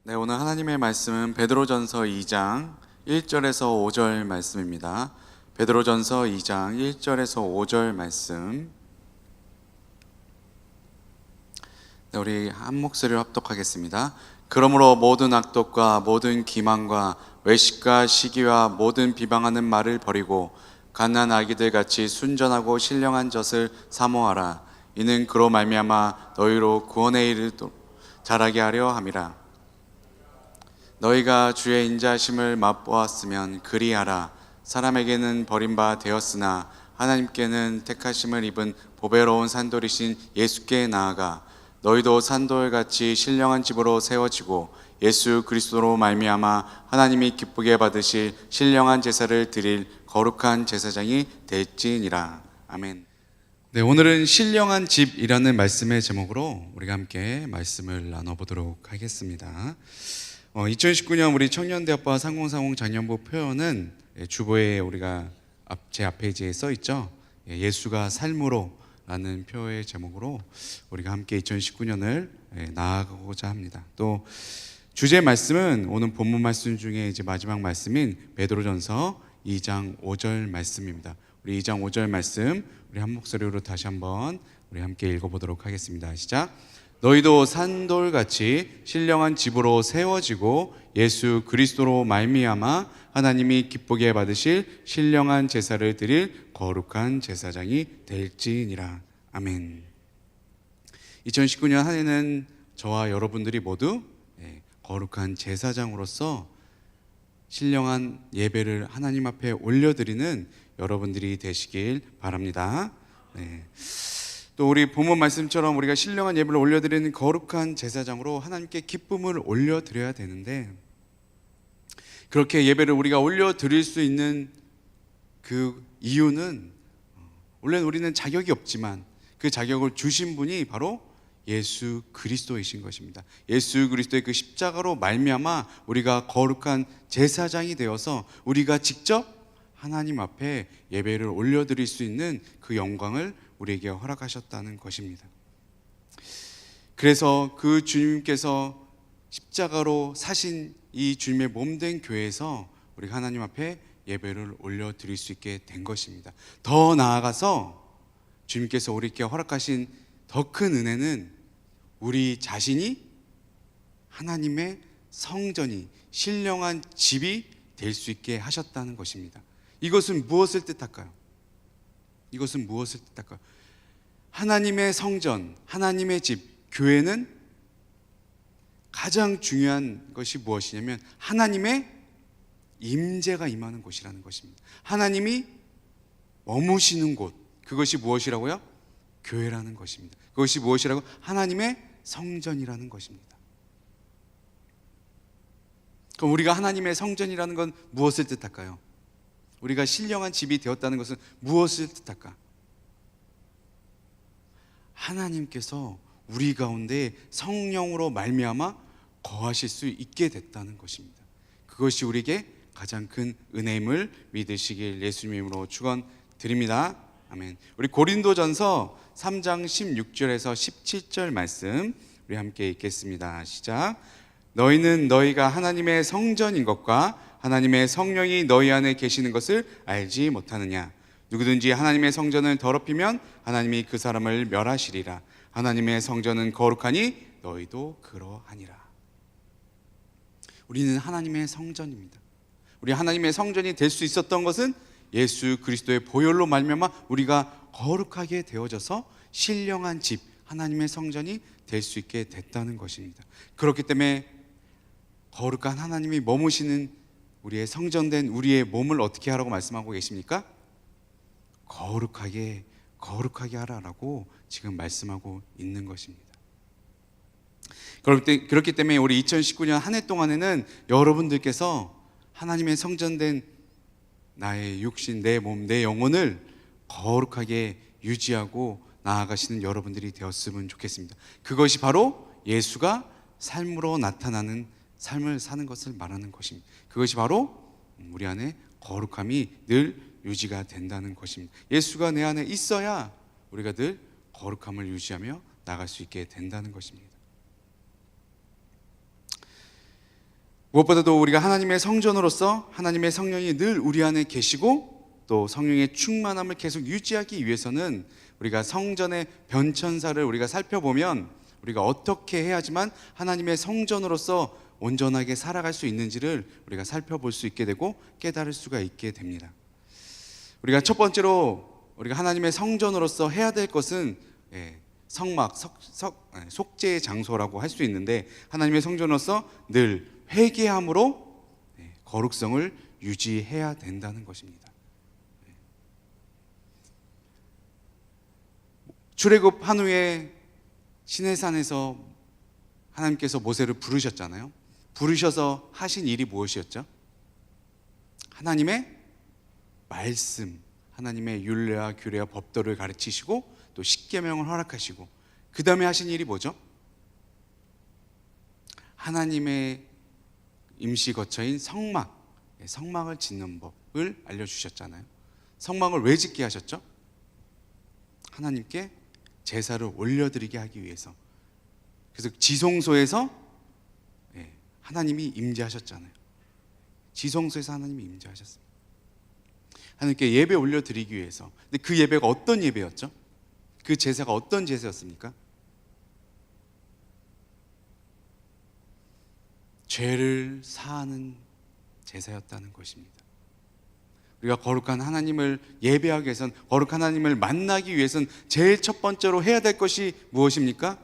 네, 오늘 하나님의 말씀은 베드로전서 2장 1절에서 5절 말씀입니다. 베드로전서 2장 1절에서 5절 말씀. 네, 우리 한 목소리로 합독하겠습니다. 그러므로 모든 악독과 모든 기만과 외식과 시기와 모든 비방하는 말을 버리고 갓난 아기들 같이 순전하고 신령한 젖을 사모하라. 이는 그로 말미암아 너희로 구원에 이르도록 자라게 하려 함이라. 너희가 주의 인자하심을 맛보았으면 그리하라. 사람에게는 버림바 되었으나 하나님께는 택하심을 입은 보배로운 산돌이신 예수께 나아가 너희도 산돌같이 신령한 집으로 세워지고 예수 그리스도로 말미암아 하나님이 기쁘게 받으실 신령한 제사를 드릴 거룩한 제사장이 될지니라. 아멘. 네, 오늘은 신령한 집이라는 말씀의 제목으로 우리가 함께 말씀을 나눠보도록 하겠습니다. 2019년 우리 청년대학과 3040 작년부 표현은 주보에 우리가 제 앞페이지에 써 있죠. 예수가 삶으로 라는 표의 제목으로 우리가 함께 2019년을 나아가고자 합니다. 또 주제 말씀은 오늘 본문 말씀 중에 이제 마지막 말씀인 베드로전서 2장 5절 말씀입니다. 우리 2장 5절 말씀 우리 한 목소리로 다시 한번 우리 함께 읽어보도록 하겠습니다. 시작. 너희도 산돌같이 신령한 집으로 세워지고 예수 그리스도로 말미암아 하나님이 기쁘게 받으실 신령한 제사를 드릴 거룩한 제사장이 될지니라. 아멘. 2019년 한 해는 저와 여러분들이 모두 거룩한 제사장으로서 신령한 예배를 하나님 앞에 올려드리는 여러분들이 되시길 바랍니다. 또 우리 본문 말씀처럼 우리가 신령한 예배를 올려드리는 거룩한 제사장으로 하나님께 기쁨을 올려드려야 되는데, 그렇게 예배를 우리가 올려드릴 수 있는 그 이유는 원래 우리는 자격이 없지만 그 자격을 주신 분이 바로 예수 그리스도이신 것입니다. 예수 그리스도의 그 십자가로 말미암아 우리가 거룩한 제사장이 되어서 우리가 직접 하나님 앞에 예배를 올려드릴 수 있는 그 영광을 우리에게 허락하셨다는 것입니다. 그래서 그 주님께서 십자가로 사신 이 주님의 몸된 교회에서 우리가 하나님 앞에 예배를 올려드릴 수 있게 된 것입니다. 더 나아가서 주님께서 우리에게 허락하신 더 큰 은혜는 우리 자신이 하나님의 성전이 신령한 집이 될 수 있게 하셨다는 것입니다. 이것은 무엇을 뜻할까요? 이것은 무엇을 뜻할까요? 하나님의 성전, 하나님의 집, 교회는 가장 중요한 것이 무엇이냐면 하나님의 임재가 임하는 곳이라는 것입니다. 하나님이 머무시는 곳, 그것이 무엇이라고요? 교회라는 것입니다. 그것이 무엇이라고? 하나님의 성전이라는 것입니다. 그럼 우리가 하나님의 성전이라는 건 무엇을 뜻할까요? 우리가 신령한 집이 되었다는 것은 무엇을 뜻할까? 하나님께서 우리 가운데 성령으로 말미암아 거하실 수 있게 됐다는 것입니다. 그것이 우리에게 가장 큰 은혜임을 믿으시길 예수님의 이름으로 축원드립니다. 아멘. 우리 고린도전서 3장 16절에서 17절 말씀 우리 함께 읽겠습니다. 시작. 너희는 너희가 하나님의 성전인 것과 하나님의 성령이 너희 안에 계시는 것을 알지 못하느냐? 누구든지 하나님의 성전을 더럽히면 하나님이 그 사람을 멸하시리라. 하나님의 성전은 거룩하니 너희도 그러하니라. 우리는 하나님의 성전입니다. 우리 하나님의 성전이 될 수 있었던 것은 예수 그리스도의 보혈로 말미암아 우리가 거룩하게 되어져서 신령한 집, 하나님의 성전이 될 수 있게 됐다는 것입니다. 그렇기 때문에 거룩한 하나님이 머무시는 우리의 성전된 우리의 몸을 어떻게 하라고 말씀하고 계십니까? 거룩하게 하라라고 지금 말씀하고 있는 것입니다. 그렇기 때문에 우리 2019년 한 해 동안에는 여러분들께서 하나님의 성전된 나의 육신, 내 몸, 내 영혼을 거룩하게 유지하고 나아가시는 여러분들이 되었으면 좋겠습니다. 그것이 바로 예수가 삶으로 나타나는 삶을 사는 것을 말하는 것입니다. 그것이 바로 우리 안에 거룩함이 늘 유지가 된다는 것입니다. 예수가 내 안에 있어야 우리가 늘 거룩함을 유지하며 나갈 수 있게 된다는 것입니다. 무엇보다도 우리가 하나님의 성전으로서 하나님의 성령이 늘 우리 안에 계시고 또 성령의 충만함을 계속 유지하기 위해서는 우리가 성전의 변천사를 우리가 살펴보면 우리가 어떻게 해야지만 하나님의 성전으로서 온전하게 살아갈 수 있는지를 우리가 살펴볼 수 있게 되고 깨달을 수가 있게 됩니다. 우리가 첫 번째로 우리가 하나님의 성전으로서 해야 될 것은 성막, 속죄의 장소라고 할 수 있는데, 하나님의 성전으로서 늘 회개함으로 거룩성을 유지해야 된다는 것입니다. 출애굽 한 후에 시내산에서 하나님께서 모세를 부르셨잖아요. 부르셔서 하신 일이 무엇이었죠? 하나님의 말씀, 하나님의 율례와 규례와 법도를 가르치시고 또 십계명을 허락하시고, 그 다음에 하신 일이 뭐죠? 하나님의 임시 거처인 성막을 짓는 법을 알려주셨잖아요. 성막을 왜 짓게 하셨죠? 하나님께 제사를 올려드리게 하기 위해서. 그래서 지성소에서 하나님이 임재하셨잖아요. 지성소에서 하나님이 임재하셨습니다. 하나님께 예배 올려드리기 위해서. 근데 그 예배가 어떤 예배였죠? 그 제사가 어떤 제사였습니까? 죄를 사하는 제사였다는 것입니다. 우리가 거룩한 하나님을 예배하기 위해선, 거룩한 하나님을 만나기 위해선 제일 첫 번째로 해야 될 것이 무엇입니까?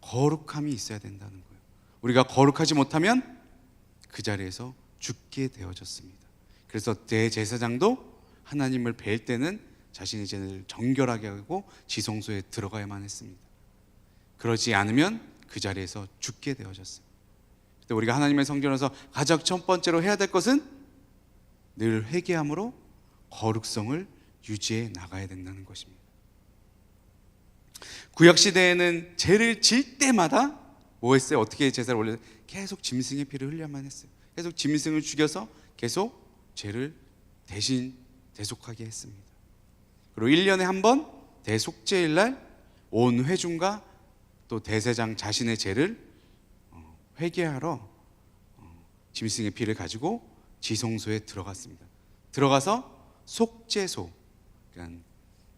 거룩함이 있어야 된다는 거예요. 우리가 거룩하지 못하면 그 자리에서 죽게 되어졌습니다. 그래서 대제사장도 하나님을 뵐 때는 자신의 죄를 정결하게 하고 지성소에 들어가야만 했습니다. 그러지 않으면 그 자리에서 죽게 되어졌어요. 우리가 하나님의 성전에서 가장 첫 번째로 해야 될 것은 늘 회개함으로 거룩성을 유지해 나가야 된다는 것입니다. 구약시대에는 죄를 질 때마다 뭐 했어요? 어떻게 제사를 올려요? 계속 짐승의 피를 흘려야만 했어요. 계속 짐승을 죽여서 계속 죄를 대신 대속하게 했습니다. 그리고 1년에 한 번 대속죄일날 온 회중과 또 대제사장 자신의 죄를 회개하러 짐승의 피를 가지고 지성소에 들어갔습니다. 들어가서 속죄소, 그러니까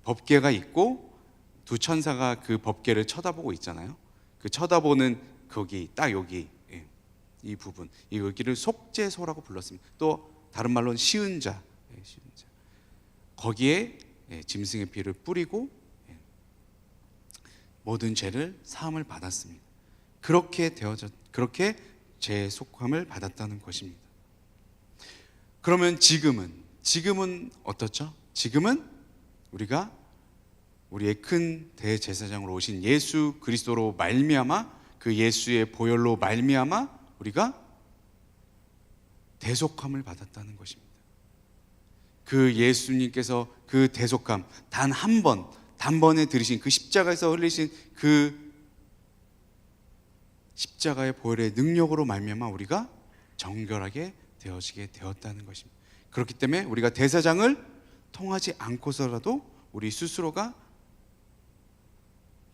법궤가 있고 두 천사가 그 법궤를 쳐다보고 있잖아요. 그 쳐다보는 거기 딱 여기 이 부분, 여기를 속죄소라고 불렀습니다. 또 다른 말로는 시은자. 거기에 짐승의 피를 뿌리고 모든 죄를 사함을 받았습니다. 그렇게 죄 속함을 받았다는 것입니다. 그러면 지금은 어떻죠? 지금은 우리가 우리의 큰 대제사장으로 오신 예수 그리스도로 말미암아, 그 예수의 보혈로 말미암아 우리가 대속함을 받았다는 것입니다. 그 예수님께서 그 대속함 단 한 번, 단번에 들으신 그 십자가에서 흘리신 그 십자가의 보혈의 능력으로 말미암아 우리가 정결하게 되어지게 되었다는 것입니다. 그렇기 때문에 우리가 대사장을 통하지 않고서라도 우리 스스로가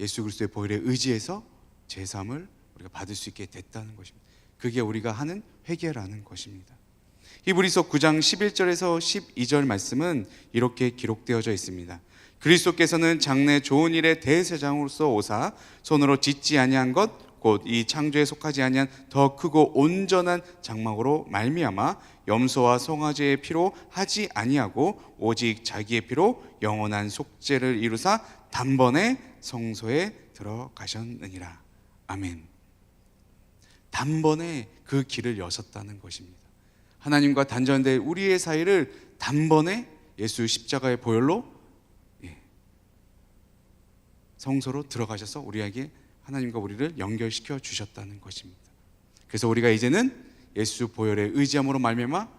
예수 그리스도의 보혈에 의지해서 제사함을 우리가 받을 수 있게 됐다는 것입니다. 그게 우리가 하는 회개라는 것입니다. 히브리서 9장 11절에서 12절 말씀은 이렇게 기록되어져 있습니다. 그리스도께서는 장래 좋은 일의 대제사장으로서 오사 손으로 짓지 아니한 것 곧 이 창조에 속하지 아니한 더 크고 온전한 장막으로 말미암아 염소와 송아지의 피로 하지 아니하고 오직 자기의 피로 영원한 속죄를 이루사 단번에 성소에 들어가셨느니라. 아멘. 단번에 그 길을 여셨다는 것입니다. 하나님과 단절된 우리의 사이를 단번에 예수 십자가의 보혈로 성소로 들어가셔서 우리에게 하나님과 우리를 연결시켜 주셨다는 것입니다. 그래서 우리가 이제는 예수 보혈의 의지함으로 말미암아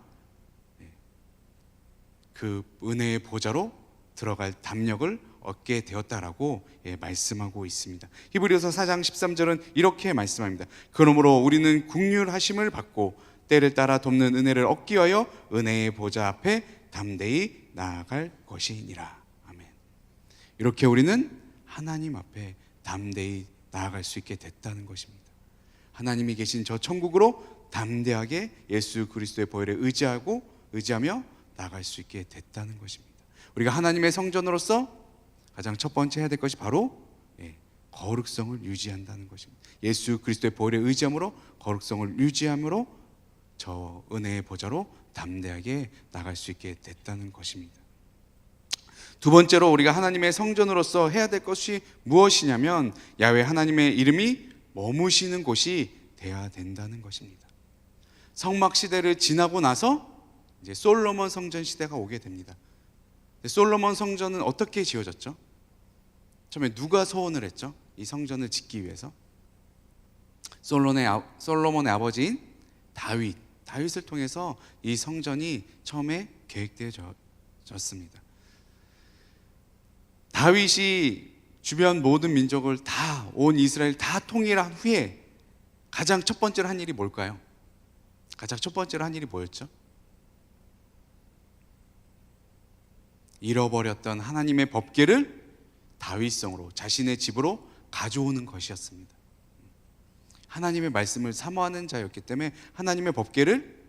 그 은혜의 보좌로 들어갈 담력을 얻게 되었다라고 말씀하고 있습니다. 히브리서 4장 13절은 이렇게 말씀합니다. 그러므로 우리는 긍휼하심을 받고 때를 따라 돕는 은혜를 얻기 위하여 은혜의 보좌 앞에 담대히 나아갈 것이니라. 아멘. 이렇게 우리는 하나님 앞에 담대히 나아갈 수 있게 됐다는 것입니다. 하나님이 계신 저 천국으로 담대하게 예수 그리스도의 보혈에 의지하며 나갈 수 있게 됐다는 것입니다. 우리가 하나님의 성전으로서 가장 첫 번째 해야 될 것이 바로 거룩성을 유지한다는 것입니다. 예수 그리스도의 보혈에 의지함으로 거룩성을 유지함으로 저 은혜의 보좌로 담대하게 나갈 수 있게 됐다는 것입니다. 두 번째로 우리가 하나님의 성전으로서 해야 될 것이 무엇이냐면 야훼 하나님의 이름이 머무시는 곳이 돼야 된다는 것입니다. 성막 시대를 지나고 나서 이제 솔로몬 성전 시대가 오게 됩니다. 솔로몬 성전은 어떻게 지어졌죠? 처음에 누가 소원을 했죠? 이 성전을 짓기 위해서 솔로몬의 아버지인 다윗을 통해서 이 성전이 처음에 계획되어졌습니다. 다윗이 주변 모든 민족을 다, 온 이스라엘 다 통일한 후에 가장 첫 번째로 한 일이 뭘까요? 가장 첫 번째로 한 일이 뭐였죠? 잃어버렸던 하나님의 법궤를 다윗성으로 자신의 집으로 가져오는 것이었습니다. 하나님의 말씀을 사모하는 자였기 때문에 하나님의 법궤를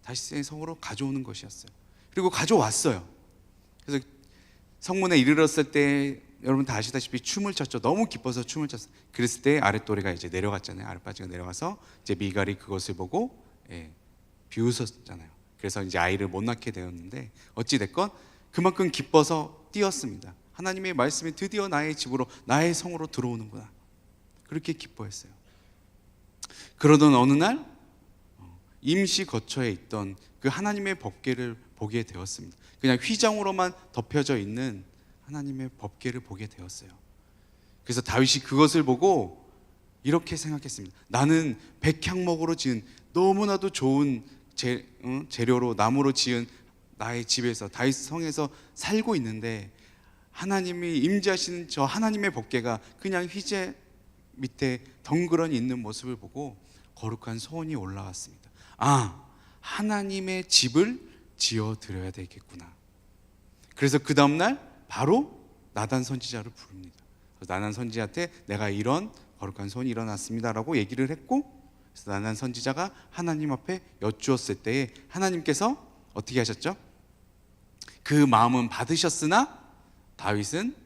다윗의 성으로 가져오는 것이었어요. 그리고 가져왔어요. 그래서 성문에 이르렀을 때 여러분 다 아시다시피 춤을 췄죠. 너무 기뻐서 춤을 췄어요. 그랬을 때 아랫도리가 이제 내려갔잖아요. 아랫바지가 내려가서 이제 미갈이 그것을 보고 비웃었잖아요. 그래서 이제 아이를 못 낳게 되었는데 어찌 됐건 그만큼 기뻐서 뛰었습니다. 하나님의 말씀이 드디어 나의 집으로, 나의 성으로 들어오는구나. 그렇게 기뻐했어요. 그러던 어느 날 임시 거처에 있던 그 하나님의 법궤를 보게 되었습니다. 그냥 휘장으로만 덮여져 있는 하나님의 법궤를 보게 되었어요. 그래서 다윗이 그것을 보고 이렇게 생각했습니다. 나는 백향목으로 지은 너무나도 좋은 재료로 나무로 지은 나의 집에서 다윗 성에서 살고 있는데 하나님이 임재하시는 저 하나님의 법궤가 그냥 휘재 밑에 덩그러니 있는 모습을 보고 거룩한 소원이 올라왔습니다. 하나님의 집을 지어 드려야 되겠구나. 그래서 그 다음날 바로 나단 선지자를 부릅니다. 나단 선지자한테 내가 이런 거룩한 소원이 일어났습니다 라고 얘기를 했고, 그래서 나단 선지자가 하나님 앞에 여쭈었을 때에 하나님께서 어떻게 하셨죠? 그 마음은 받으셨으나 다윗은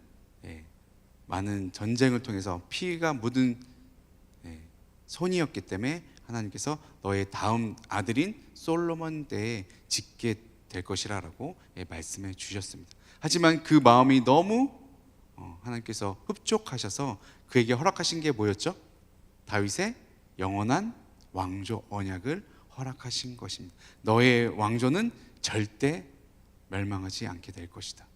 많은 전쟁을 통해서 피가 묻은 손이었기 때문에 하나님께서 너의 다음 아들인 솔로몬 때에 짓게 될 것이라 라고 말씀해 주셨습니다. 하지만 그 마음이 너무 하나님께서 흡족하셔서 그에게 허락하신 게 뭐였죠? 다윗의 영원한 왕조 언약을 허락하신 것입니다. 너의 왕조는 절대 멸망하지 않게 될 것이다.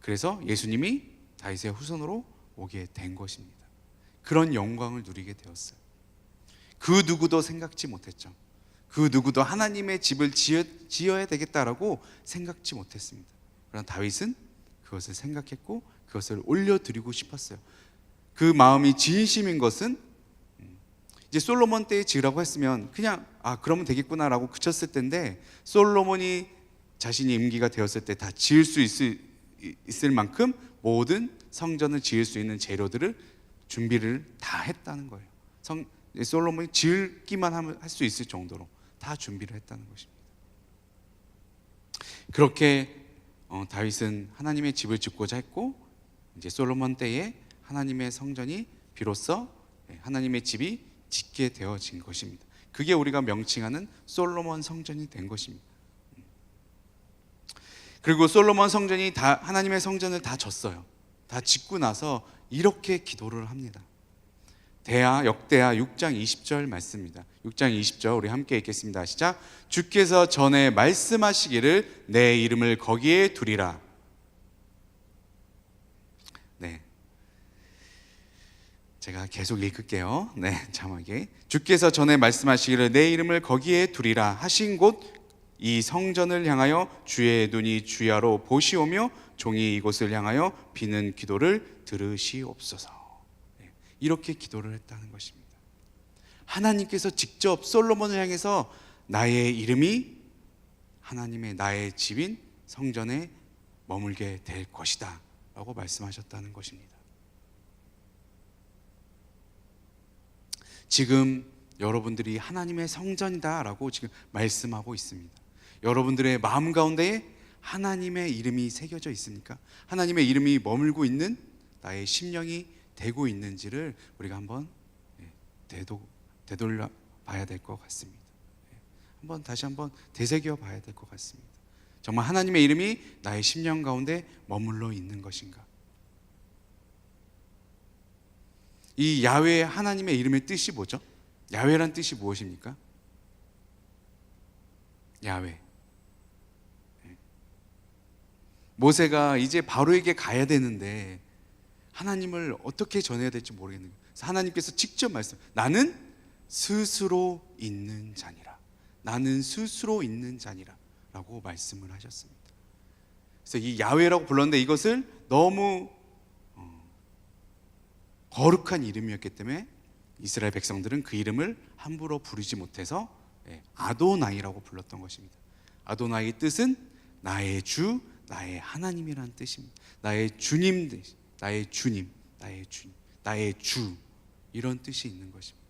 그래서 예수님이 다윗의 후손으로 오게 된 것입니다. 그런 영광을 누리게 되었어요. 그 누구도 생각지 못했죠. 그 누구도 하나님의 집을 지어야 되겠다라고 생각지 못했습니다. 그러나 다윗은 그것을 생각했고 그것을 올려드리고 싶었어요. 그 마음이 진심인 것은 이제 솔로몬 때에 지으라고 했으면 그냥 그러면 되겠구나라고 그쳤을 텐데, 솔로몬이 자신이 임기가 되었을 때 다 지을 수 있을 만큼 모든 성전을 지을 수 있는 재료들을 준비를 다 했다는 거예요. 솔로몬이 지을기만 할 수 있을 정도로 다 준비를 했다는 것입니다. 그렇게 다윗은 하나님의 집을 짓고자 했고, 이제 솔로몬 때에 하나님의 성전이 비로소 하나님의 집이 짓게 되어진 것입니다. 그게 우리가 명칭하는 솔로몬 성전이 된 것입니다. 그리고 솔로몬 성전이 하나님의 성전을 다 졌어요. 다 짓고 나서 이렇게 기도를 합니다. 역대하 6장 20절 말씀입니다. 6장 20절 우리 함께 읽겠습니다. 시작. 주께서 전에 말씀하시기를 내 이름을 거기에 두리라. 제가 계속 읽을게요. 자막에 주께서 전에 말씀하시기를 내 이름을 거기에 두리라 하신 곳 이 성전을 향하여 주의 눈이 주야로 보시오며 종이 이곳을 향하여 비는 기도를 들으시옵소서. 이렇게 기도를 했다는 것입니다. 하나님께서 직접 솔로몬을 향해서 나의 이름이 하나님의 나의 집인 성전에 머물게 될 것이다 라고 말씀하셨다는 것입니다. 지금 여러분들이 하나님의 성전이다라고 지금 말씀하고 있습니다. 여러분들의 마음 가운데에 하나님의 이름이 새겨져 있습니까? 하나님의 이름이 머물고 있는 나의 심령이 되고 있는지를 우리가 한번 되돌려 봐야 될 것 같습니다. 다시 한번 되새겨 봐야 될 것 같습니다. 정말 하나님의 이름이 나의 심령 가운데 머물러 있는 것인가? 이 야훼 하나님의 이름의 뜻이 뭐죠? 야훼란 뜻이 무엇입니까? 야훼. 모세가 이제 바로에게 가야 되는데 하나님을 어떻게 전해야 될지 모르겠는 거예요. 하나님께서 직접 나는 스스로 있는 자니라. 나는 스스로 있는 자니라 라고 말씀을 하셨습니다. 그래서 이 야훼라고 불렀는데 이것을 너무 거룩한 이름이었기 때문에 이스라엘 백성들은 그 이름을 함부로 부르지 못해서 아도나이라고 불렀던 것입니다. 아도나이의 뜻은 나의 주, 나의 하나님이라는 뜻입니다. 나의 주님, 나의 주님, 나의 주님, 나의 주, 이런 뜻이 있는 것입니다.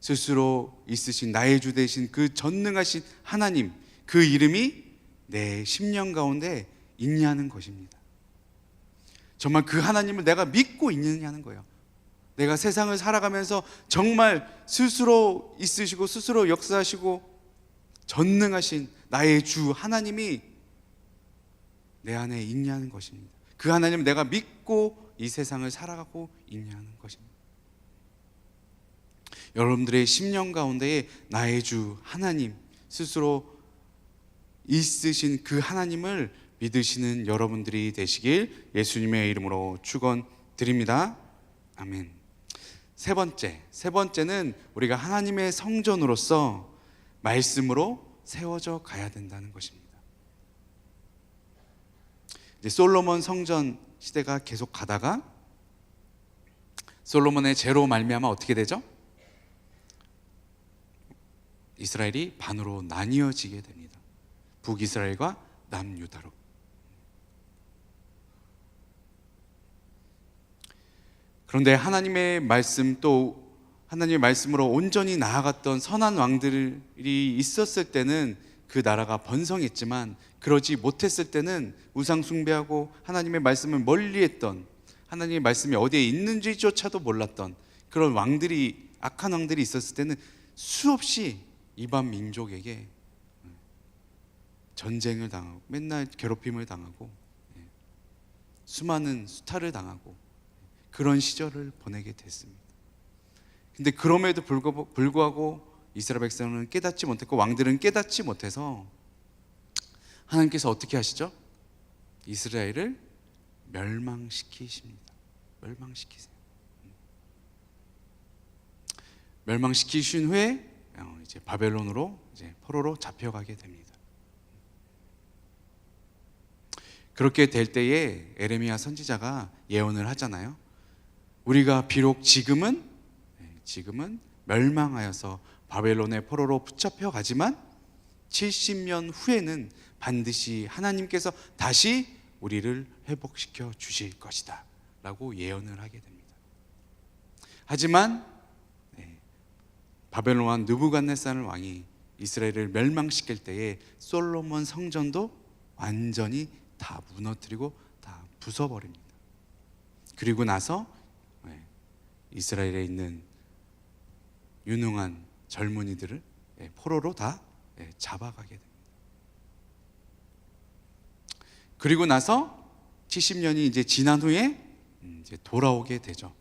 스스로 있으신 나의 주 되신 그 전능하신 하나님, 그 이름이 내 심령 가운데 있냐는 것입니다. 정말 그 하나님을 내가 믿고 있느냐는 거예요. 내가 세상을 살아가면서 정말 스스로 있으시고 스스로 역사하시고 전능하신 나의 주 하나님이 내 안에 있냐는 것입니다. 그 하나님을 내가 믿고 이 세상을 살아가고 있냐는 것입니다. 여러분들의 심령 가운데에 나의 주 하나님, 스스로 있으신 그 하나님을 믿으시는 여러분들이 되시길 예수님의 이름으로 축원드립니다. 아멘. 세 번째는 우리가 하나님의 성전으로서 말씀으로 세워져 가야 된다는 것입니다. 이제 솔로몬 성전 시대가 계속 가다가 솔로몬의 죄로 말미암아 어떻게 되죠? 이스라엘이 반으로 나뉘어지게 됩니다. 북이스라엘과 남유다로. 그런데 하나님의 말씀, 또 하나님의 말씀으로 온전히 나아갔던 선한 왕들이 있었을 때는 그 나라가 번성했지만, 그러지 못했을 때는 우상 숭배하고 하나님의 말씀을 멀리했던, 하나님의 말씀이 어디에 있는지조차도 몰랐던 그런 왕들이, 악한 왕들이 있었을 때는 수없이 이방 민족에게 전쟁을 당하고 맨날 괴롭힘을 당하고 수많은 수탈을 당하고 그런 시절을 보내게 됐습니다. 근데 그럼에도 불구하고 이스라엘 백성은 깨닫지 못했고 왕들은 깨닫지 못해서 하나님께서 어떻게 하시죠? 이스라엘을 멸망시키십니다. 멸망시키세요. 멸망시키신 후에 이제 바벨론으로, 이제 포로로 잡혀가게 됩니다. 그렇게 될 때에 에레미야 선지자가 예언을 하잖아요. 우리가 비록 지금은 멸망하여서 바벨론의 포로로 붙잡혀 가지만 70년 후에는 반드시 하나님께서 다시 우리를 회복시켜 주실 것이다 라고 예언을 하게 됩니다. 하지만 바벨론 왕 느부갓네살 왕이 이스라엘을 멸망시킬 때에 솔로몬 성전도 완전히 다 무너뜨리고 다 부숴버립니다. 그리고 나서 이스라엘에 있는 유능한 젊은이들을 포로로 다 잡아가게 됩니다. 그리고 나서 70년이 이제 지난 후에 이제 돌아오게 되죠.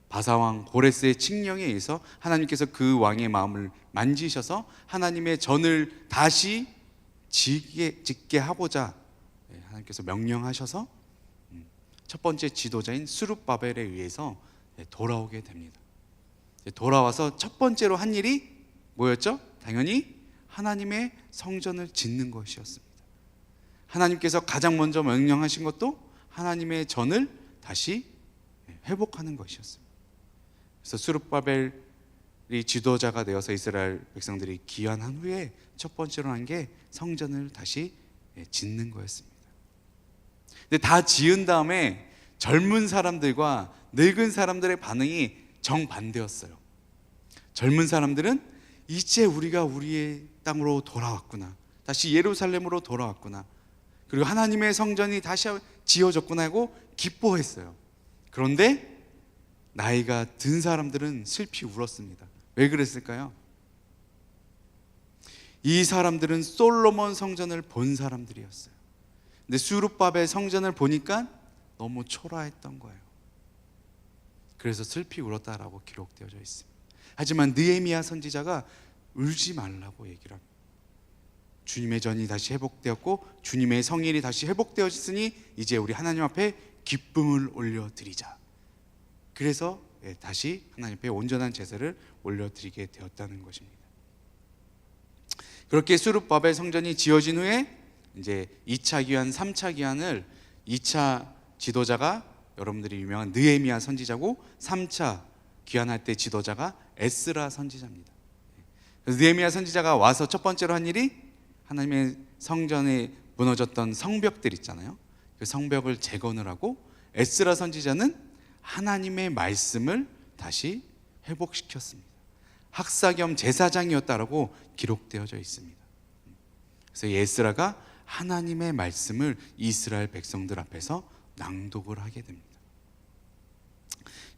바사왕 고레스의 칙령에 의해서 하나님께서 그 왕의 마음을 만지셔서 하나님의 전을 다시 짓게 하고자 하나님께서 명령하셔서 첫 번째 지도자인 스룹바벨에 의해서 돌아오게 됩니다. 돌아와서 첫 번째로 한 일이 뭐였죠? 당연히 하나님의 성전을 짓는 것이었습니다. 하나님께서 가장 먼저 명령하신 것도 하나님의 전을 다시 회복하는 것이었습니다. 그래서 스룹바벨이 지도자가 되어서 이스라엘 백성들이 귀환한 후에 첫 번째로 한 게 성전을 다시 짓는 거였습니다. 근데 다 지은 다음에 젊은 사람들과 늙은 사람들의 반응이 정반대였어요. 젊은 사람들은 이제 우리가 우리의 땅으로 돌아왔구나, 다시 예루살렘으로 돌아왔구나, 그리고 하나님의 성전이 다시 지어졌구나 하고 기뻐했어요. 그런데 나이가 든 사람들은 슬피 울었습니다. 왜 그랬을까요? 이 사람들은 솔로몬 성전을 본 사람들이었어요. 근데 수룹바벨 성전을 보니까 너무 초라했던 거예요. 그래서 슬피 울었다라고 기록되어져 있습니다. 하지만 느헤미야 선지자가 울지 말라고 얘기를 합니다. 주님의 전이 다시 회복되었고 주님의 성일이 다시 회복되었으니 이제 우리 하나님 앞에 기쁨을 올려드리자. 그래서 다시 하나님 앞에 온전한 제사를 올려드리게 되었다는 것입니다. 그렇게 수룹바벨 성전이 지어진 후에 이제 2차 기한, 3차 기한을 2차 지도자가 여러분들이 유명한 느헤미야 선지자고 3차 귀환할 때 지도자가 에스라 선지자입니다. 그래서 느헤미야 선지자가 와서 첫 번째로 한 일이 하나님의 성전에 무너졌던 성벽들 있잖아요. 그 성벽을 재건을 하고, 에스라 선지자는 하나님의 말씀을 다시 회복시켰습니다. 학사 겸 제사장이었다라고 기록되어져 있습니다. 그래서 에스라가 하나님의 말씀을 이스라엘 백성들 앞에서 낭독을 하게 됩니다.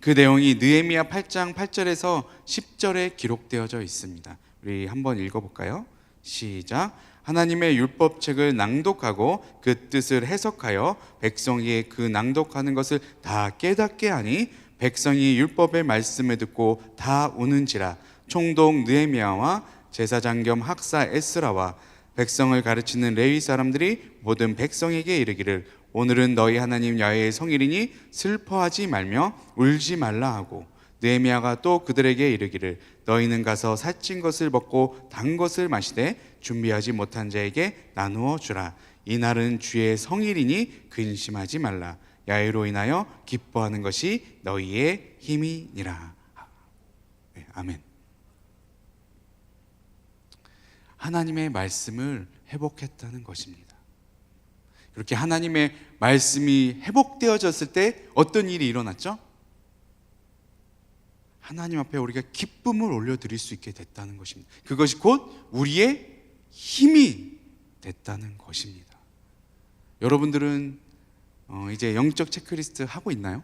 그 내용이 느헤미야 8장 8절에서 10절에 기록되어져 있습니다. 우리 한번 읽어볼까요? 시작. 하나님의 율법책을 낭독하고 그 뜻을 해석하여 백성이 그 낭독하는 것을 다 깨닫게 하니 백성이 율법의 말씀을 듣고 다 우는지라. 총독 느헤미야와 제사장 겸 학사 에스라와 백성을 가르치는 레위 사람들이 모든 백성에게 이르기를 오늘은 너희 하나님 야훼의 성일이니 슬퍼하지 말며 울지 말라 하고, 느헤미야가 또 그들에게 이르기를 너희는 가서 살찐 것을 먹고 단 것을 마시되 준비하지 못한 자에게 나누어 주라. 이날은 주의 성일이니 근심하지 말라. 야훼로 인하여 기뻐하는 것이 너희의 힘이니라. 네, 아멘. 하나님의 말씀을 회복했다는 것입니다. 이렇게 하나님의 말씀이 회복되어졌을 때 어떤 일이 일어났죠? 하나님 앞에 우리가 기쁨을 올려드릴 수 있게 됐다는 것입니다. 그것이 곧 우리의 힘이 됐다는 것입니다. 여러분들은 이제 영적 체크리스트 하고 있나요?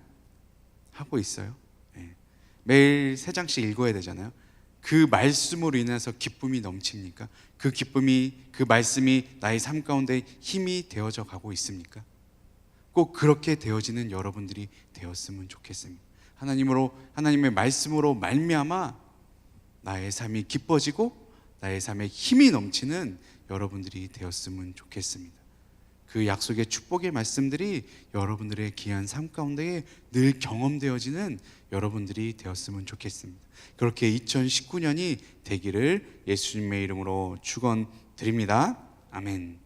하고 있어요. 네. 매일 3장씩 읽어야 되잖아요. 그 말씀으로 인해서 기쁨이 넘칩니까? 그 기쁨이, 그 말씀이 나의 삶 가운데 힘이 되어져 가고 있습니까? 꼭 그렇게 되어지는 여러분들이 되었으면 좋겠습니다. 하나님의 말씀으로 말미암아 나의 삶이 기뻐지고 나의 삶에 힘이 넘치는 여러분들이 되었으면 좋겠습니다. 그 약속의 축복의 말씀들이 여러분들의 귀한 삶 가운데 늘 경험되어지는 여러분들이 되었으면 좋겠습니다. 그렇게 2019년이 되기를 예수님의 이름으로 축원드립니다. 아멘.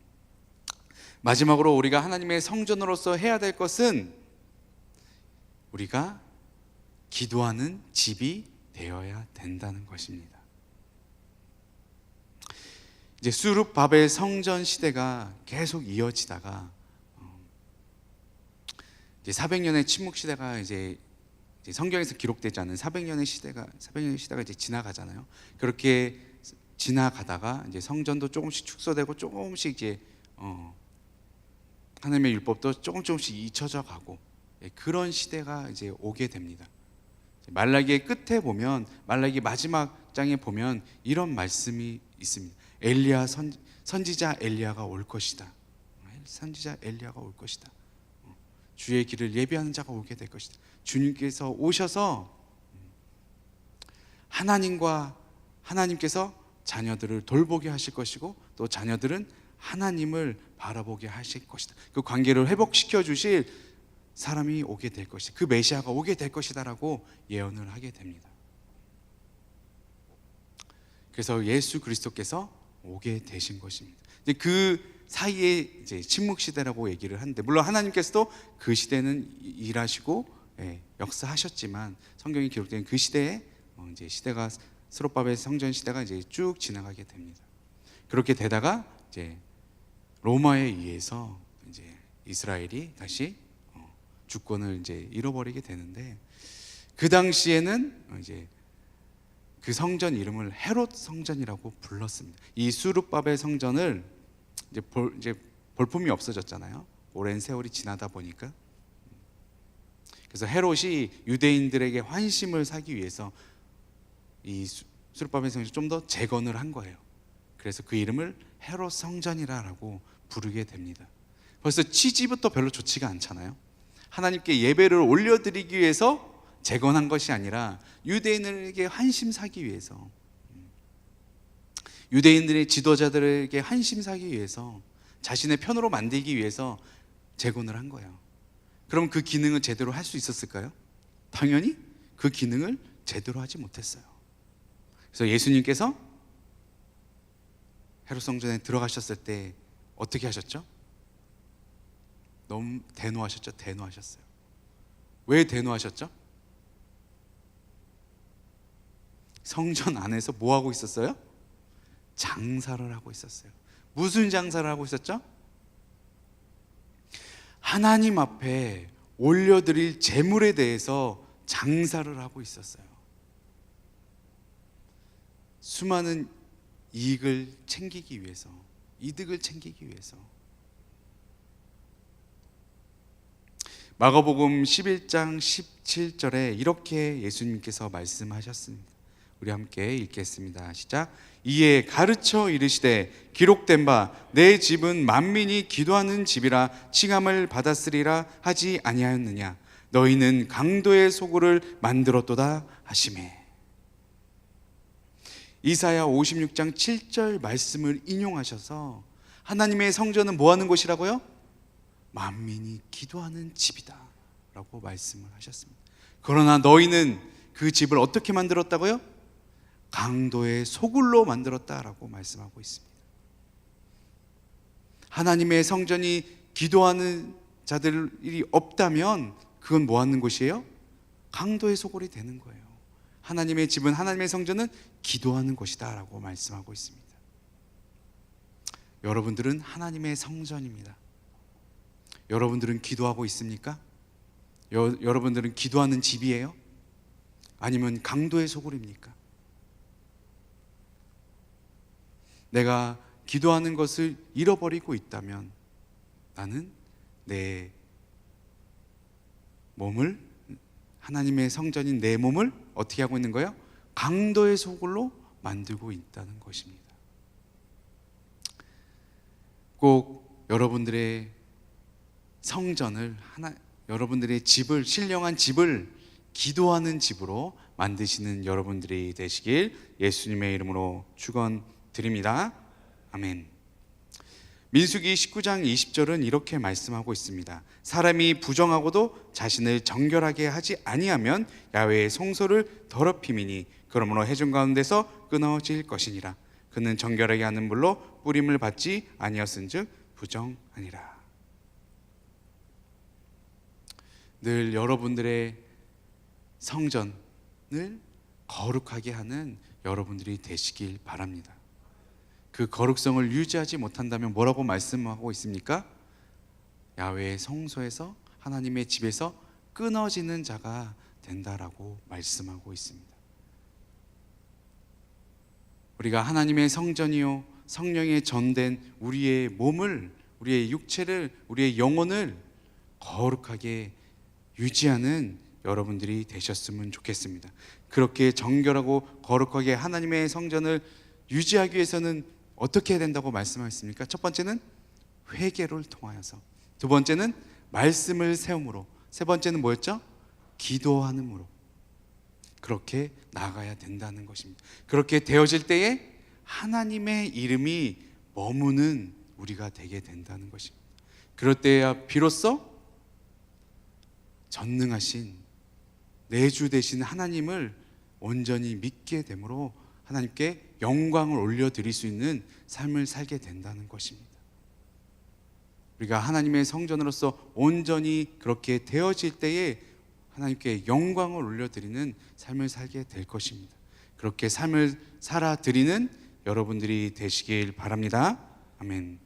마지막으로 우리가 하나님의 성전으로서 해야 될 것은 우리가 기도하는 집이 되어야 된다는 것입니다. 이제 수룹바벨 성전 시대가 계속 이어지다가 이제 400년의 침묵 시대가 이제 성경에서 기록되지 않은 400년의 시대가 이제 지나가잖아요. 그렇게 지나가다가 이제 성전도 조금씩 축소되고 조금씩 이제 하나님의 율법도 조금씩 잊혀져 가고 그런 시대가 이제 오게 됩니다. 말라기의 끝에 보면, 말라기 마지막 장에 보면 이런 말씀이 있습니다. 엘리야 선지자 엘리야가 올 것이다. 선지자 엘리야가 올 것이다. 주의 길을 예비하는 자가 오게 될 것이다. 주님께서 오셔서 하나님께서 자녀들을 돌보게 하실 것이고 또 자녀들은 하나님을 바라보게 하실 것이다. 그 관계를 회복시켜 주실 사람이 오게 될 것이다. 그 메시아가 오게 될 것이다라고 예언을 하게 됩니다. 그래서 예수 그리스도께서 오게 되신 것입니다. 이제 그 사이에 이제 침묵 시대라고 얘기를 하는데, 물론 하나님께서도 그 시대는 일하시고 역사하셨지만 성경에 기록된 그 시대에 이제 시대가 스룹바벨 성전 시대가 이제 쭉 지나가게 됩니다. 그렇게 되다가 이제 로마에 의해서 이제 이스라엘이 다시 주권을 이제 잃어버리게 되는데, 그 당시에는 이제 그 성전 이름을 헤롯 성전이라고 불렀습니다. 이 수르바벨 성전을 이제 볼품이 없어졌잖아요. 오랜 세월이 지나다 보니까. 그래서 헤롯이 유대인들에게 환심을 사기 위해서 이 수르바벨 성전을 좀 더 재건을 한 거예요. 그래서 그 이름을 헤롯 성전이라고 부르게 됩니다. 벌써 취지부터 별로 좋지가 않잖아요. 하나님께 예배를 올려드리기 위해서 재건한 것이 아니라 유대인들에게 환심 사기 위해서, 유대인들의 지도자들에게 환심 사기 위해서, 자신의 편으로 만들기 위해서 재건을 한 거예요. 그럼 그 기능을 제대로 할 수 있었을까요? 당연히 그 기능을 제대로 하지 못했어요. 그래서 예수님께서 헤롯 성전에 들어가셨을 때 어떻게 하셨죠? 너무 대노하셨죠? 대노하셨어요. 왜 대노하셨죠? 성전 안에서 뭐 하고 있었어요? 장사를 하고 있었어요. 무슨 장사를 하고 있었죠? 하나님 앞에 올려드릴 제물에 대해서 장사를 하고 있었어요. 수많은 이익을 챙기기 위해서, 이득을 챙기기 위해서. 마가복음 11장 17절에 이렇게 예수님께서 말씀하셨습니다. 우리 함께 읽겠습니다. 시작. 이에 가르쳐 이르시되 기록된 바 내 집은 만민이 기도하는 집이라 칭함을 받았으리라 하지 아니하였느냐. 너희는 강도의 소굴을 만들었도다 하시매. 이사야 56장 7절 말씀을 인용하셔서 하나님의 성전은 뭐 하는 곳이라고요? 만민이 기도하는 집이다 라고 말씀을 하셨습니다. 그러나 너희는 그 집을 어떻게 만들었다고요? 강도의 소굴로 만들었다라고 말씀하고 있습니다. 하나님의 성전이 기도하는 자들이 없다면 그건 뭐 하는 곳이에요? 강도의 소굴이 되는 거예요. 하나님의 집은, 하나님의 성전은 기도하는 곳이다 라고 말씀하고 있습니다. 여러분들은 하나님의 성전입니다. 여러분들은 기도하고 있습니까? 여러분들은 기도하는 집이에요? 아니면 강도의 소굴입니까? 내가 기도하는 것을 잃어버리고 있다면 나는 내 몸을, 하나님의 성전인 내 몸을 어떻게 하고 있는 거예요? 강도의 소굴로 만들고 있다는 것입니다. 꼭 여러분들의 성전을, 여러분들의 집을, 신령한 집을 기도하는 집으로 만드시는 여러분들이 되시길 예수님의 이름으로 축원드립니다. 아멘. 민수기 19장 20절은 이렇게 말씀하고 있습니다. 사람이 부정하고도 자신을 정결하게 하지 아니하면 야훼의 성소를 더럽힘이니 그러므로 회중 가운데서 끊어질 것이니라. 그는 정결하게 하는 물로 뿌림을 받지 아니었은즉 부정하니라. 늘 여러분들의 성전을 거룩하게 하는 여러분들이 되시길 바랍니다. 그 거룩성을 유지하지 못한다면 뭐라고 말씀하고 있습니까? 야훼의 성소에서, 하나님의 집에서 끊어지는 자가 된다라고 말씀하고 있습니다. 우리가 하나님의 성전이요 성령에 전된 우리의 몸을, 우리의 육체를, 우리의 영혼을 거룩하게 유지하는 여러분들이 되셨으면 좋겠습니다. 그렇게 정결하고 거룩하게 하나님의 성전을 유지하기 위해서는 어떻게 해야 된다고 말씀하셨습니까? 첫 번째는 회개를 통하여서, 두 번째는 말씀을 세움으로, 세 번째는 뭐였죠? 기도하는으로 그렇게 나아가야 된다는 것입니다. 그렇게 되어질 때에 하나님의 이름이 머무는 우리가 되게 된다는 것입니다. 그럴 때야 비로소 전능하신 내주 되신 하나님을 온전히 믿게 되므로 하나님께 영광을 올려드릴 수 있는 삶을 살게 된다는 것입니다. 우리가 하나님의 성전으로서 온전히 그렇게 되어질 때에 하나님께 영광을 올려드리는 삶을 살게 될 것입니다. 그렇게 삶을 살아드리는 여러분들이 되시길 바랍니다. 아멘.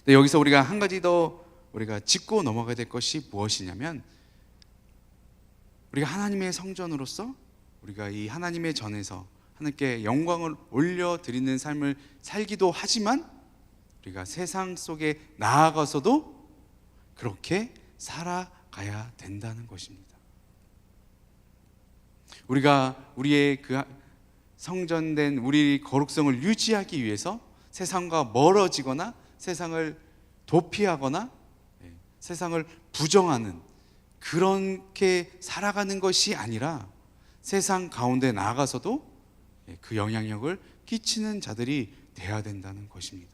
네, 여기서 우리가 한 가지 더 우리가 짚고 넘어가야 될 것이 무엇이냐면, 우리가 하나님의 성전으로서 우리가 이 하나님의 전에서 하나님께 영광을 올려드리는 삶을 살기도 하지만 우리가 세상 속에 나아가서도 그렇게 살아가야 된다는 것입니다. 우리가 우리의 그 성전된 우리 거룩성을 유지하기 위해서 세상과 멀어지거나 세상을 도피하거나 세상을 부정하는 그렇게 살아가는 것이 아니라 세상 가운데 나아가서도 그 영향력을 끼치는 자들이 되어야 된다는 것입니다.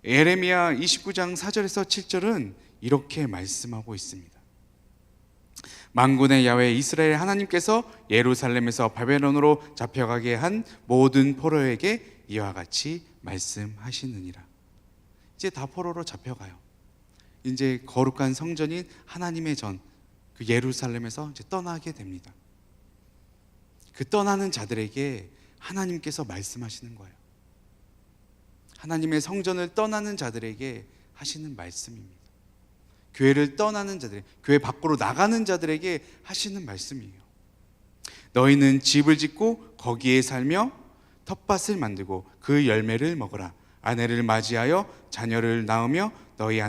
예레미야 29장 4절에서 7절은 이렇게 말씀하고 있습니다. 만군의 야훼 이스라엘 하나님께서 예루살렘에서 바벨론으로 잡혀가게 한 모든 포로에게 이와 같이 말씀하시느니라. 이제 다 포로로 잡혀가요. 이제 거룩한 성전인 하나님의 전, 그 예루살렘에서 이제 떠나게 됩니다. 그 떠나는 자들에게 하나님께서 말씀하시는 거예요. 하나님의 성전을 떠나는 자들에게 하시는 말씀입니다. 교회를 떠나는 자들, 교회 밖으로 나가는 자들에게 하시는 말씀이에요. 너희는 집을 짓고 거기에 살며 텃밭을 만들고 그 열매를 먹으라. 아내를 맞이하여 자녀를 낳으며 너희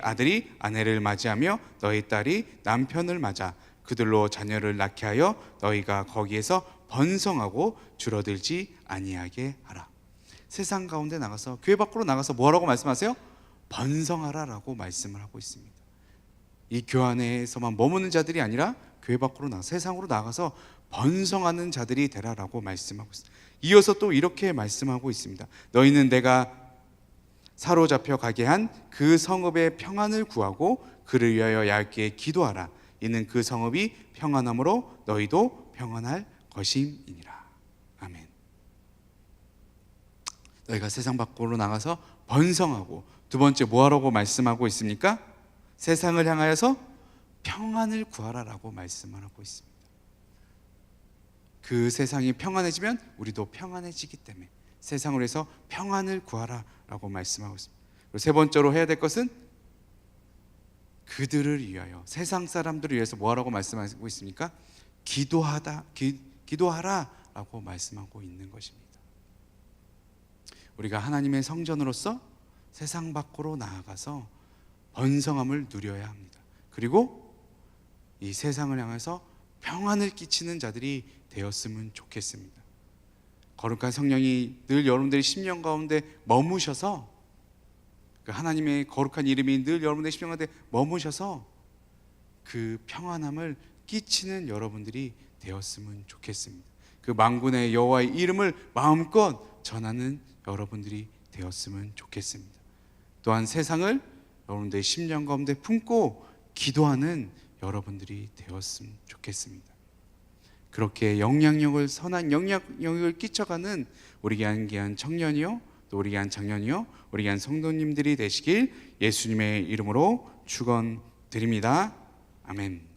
아들이 아내를 맞이하며 너희 딸이 남편을 맞아 그들로 자녀를 낳게 하여 너희가 거기에서 번성하고 줄어들지 아니하게 하라. 세상 가운데 나가서, 교회 밖으로 나가서 뭐라고 말씀하세요? 번성하라라고 말씀을 하고 있습니다. 이 교회 안에서만 머무는 자들이 아니라 교회 밖으로 나가 세상으로 나가서 번성하는 자들이 되라라고 말씀하고 있습니다. 이어서 또 이렇게 말씀하고 있습니다. 너희는 내가 사로잡혀 가게 한 그 성읍의 평안을 구하고 그를 위하여 야훼께 기도하라. 이는 그 성읍이 평안함으로 너희도 평안할 것임이니라. 아멘. 너희가 세상 밖으로 나가서 번성하고, 두 번째 뭐하라고 말씀하고 있습니까? 세상을 향하여서 평안을 구하라라고 말씀을 하고 있습니다. 그 세상이 평안해지면 우리도 평안해지기 때문에 세상을 위해서 평안을 구하라라고 말씀하고 있습니다. 그리고 세 번째로 해야 될 것은 그들을 위하여, 세상 사람들을 위해서 뭐하라고 말씀하고 있습니까? 기도하라라고 말씀하고 있는 것입니다. 우리가 하나님의 성전으로서 세상 밖으로 나아가서 번성함을 누려야 합니다. 그리고 이 세상을 향해서 평안을 끼치는 자들이 되었으면 좋겠습니다. 거룩한 성령이 늘 여러분들의 심령 가운데 머무셔서, 그 하나님의 거룩한 이름이 늘 여러분들의 심령 가운데 머무셔서 그 평안함을 끼치는 여러분들이 되었으면 좋겠습니다. 그 만군의 여호와의 이름을 마음껏 전하는 여러분들이 되었으면 좋겠습니다. 또한 세상을 여러분들의 심령 가운데 품고 기도하는 여러분들이 되었으면 좋겠습니다. 그렇게 영향력을, 선한 영향력을 끼쳐가는 우리 귀한 청년이요, 또 우리 귀한 장년이요, 우리 귀한 성도님들이 되시길 예수님의 이름으로 축원드립니다. 아멘.